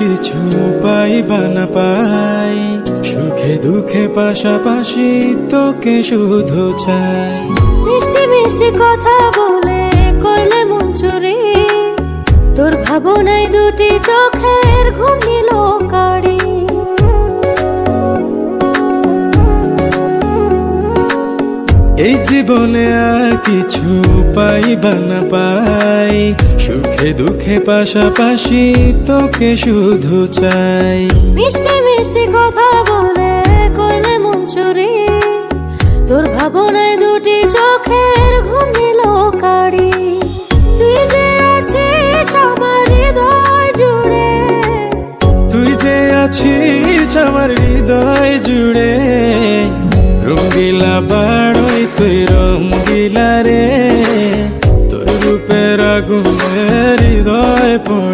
কিছু পাইবা না পাই, সুখে দুঃখে পাশাপাশি তোকে শুধু চাই। মিষ্টি মিষ্টি কথা বলে করলে মন চুরি, তোর ভাবনায় দুটি চোখের ঘুম নিল কারি। এই জীবনে আর কিছু পাইবা না পাই, সুখে দুঃখে পাশাপাশি তোকে শুধু চাই। মিষ্টি মিষ্টি কথা বলে করলে মন চুরি, তোর ভাবনায় দুটি চোখের ঘুম নিল কারি। তুই যে আছিস আমার হৃদয় জুড়ে, তুই যে আছিস আমার হৃদয় জুড়ে, রঙ্গিলা বাড়ই তুই রঙ্গিলা রে, তোর রূপের আগুনে হৃদয় পড়ে।